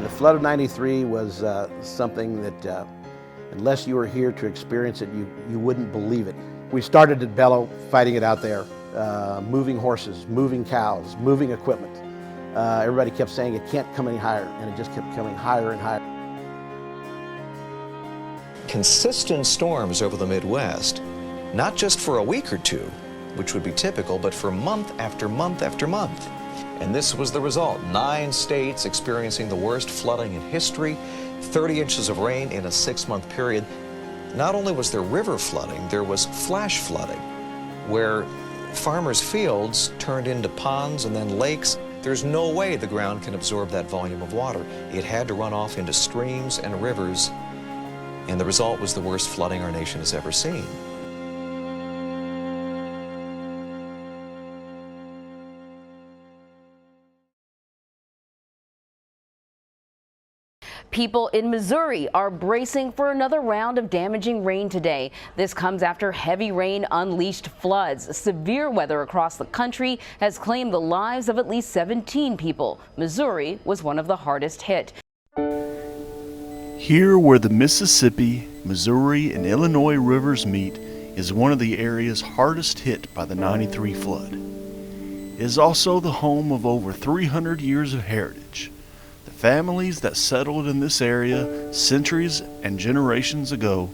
The flood of '93 was something that, unless you were here to experience it, you wouldn't believe it. We started at Bellow, fighting it out there, moving horses, moving cows, moving equipment. Everybody kept saying it can't come any higher, and it just kept coming higher and higher. Consistent storms over the Midwest, not just for a week or two, which would be typical, but for month after month after month. And this was the result. 9 states experiencing the worst flooding in history, 30 inches of rain in a 6-month period. Not only was there river flooding, there was flash flooding, where farmers' fields turned into ponds and then lakes. There's no way the ground can absorb that volume of water. It had to run off into streams and rivers, and the result was the worst flooding our nation has ever seen. People in Missouri are bracing for another round of damaging rain today. This comes after heavy rain unleashed floods. Severe weather across the country has claimed the lives of at least 17 people. Missouri was one of the hardest hit. Here where the Mississippi, Missouri, and Illinois rivers meet is one of the areas hardest hit by the '93 flood. It is also the home of over 300 years of heritage. Families that settled in this area centuries and generations ago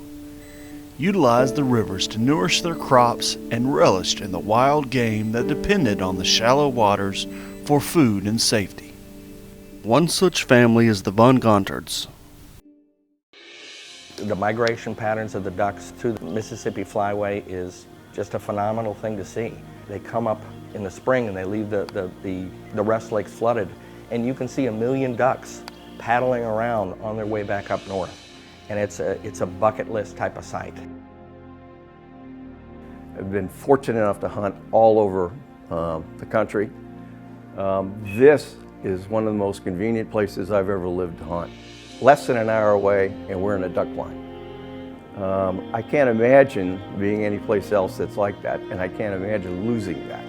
utilized the rivers to nourish their crops and relished in the wild game that depended on the shallow waters for food and safety. One such family is the Von Gontards. The migration patterns of the ducks through the Mississippi Flyway is just a phenomenal thing to see. They come up in the spring and they leave the rest lakes flooded. And you can see 1 million ducks paddling around on their way back up north. And it's a bucket list type of sight. I've been fortunate enough to hunt all over the country. This is one of the most convenient places I've ever lived to hunt. Less than an hour away, and we're in a duck blind. I can't imagine being anyplace else that's like that, and I can't imagine losing that.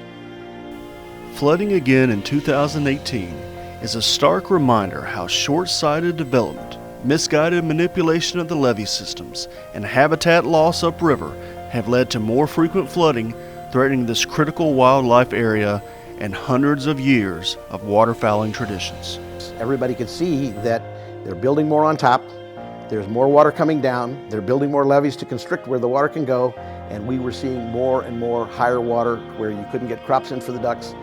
Flooding again in 2018 is a stark reminder how short-sighted development, misguided manipulation of the levee systems, and habitat loss upriver have led to more frequent flooding, threatening this critical wildlife area and hundreds of years of waterfowling traditions. Everybody could see that they're building more on top, there's more water coming down, they're building more levees to constrict where the water can go, and we were seeing more and more higher water where you couldn't get crops in for the ducks.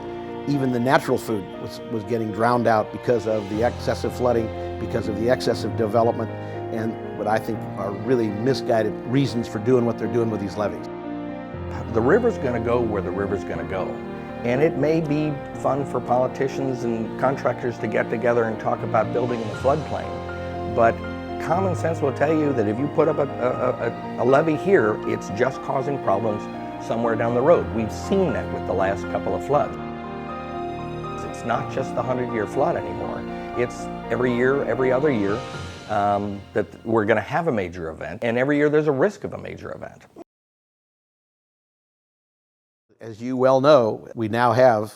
Even the natural food was getting drowned out because of the excessive flooding, because of the excessive development, and what I think are really misguided reasons for doing what they're doing with these levees. The river's going to go where the river's going to go. And it may be fun for politicians and contractors to get together and talk about building in the floodplain, but common sense will tell you that if you put up a levee here, it's just causing problems somewhere down the road. We've seen that with the last couple of floods. It's not just the 100-year flood anymore. It's every year, every other year that we're going to have a major event, and every year there's a risk of a major event. As you well know, we now have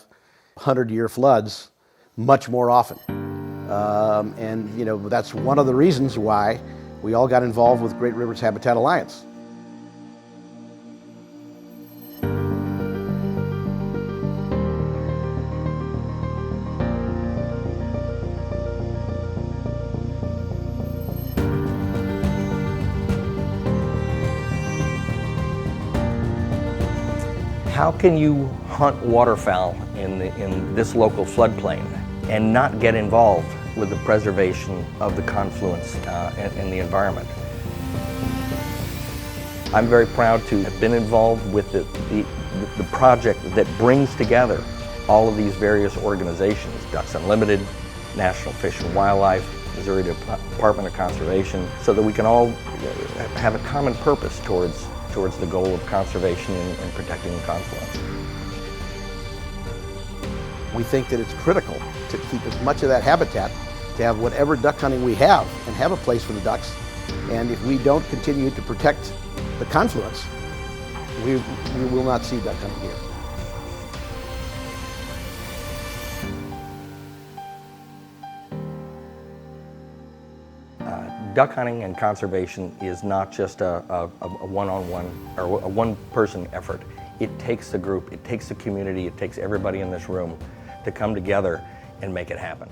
100-year floods much more often. And you know, that's one of the reasons why we all got involved with Great Rivers Habitat Alliance. How can you hunt waterfowl in this local floodplain and not get involved with the preservation of the confluence in the environment? I'm very proud to have been involved with the project that brings together all of these various organizations, Ducks Unlimited, National Fish and Wildlife, Missouri Department of Conservation, so that we can all have a common purpose towards the goal of conservation and protecting the confluence. We think that it's critical to keep as much of that habitat, to have whatever duck hunting we have, and have a place for the ducks. And if we don't continue to protect the confluence, we will not see duck hunting here. duck hunting and conservation is not just a one-on-one or a one-person effort. It takes a group, it takes a community, it takes everybody in this room to come together and make it happen.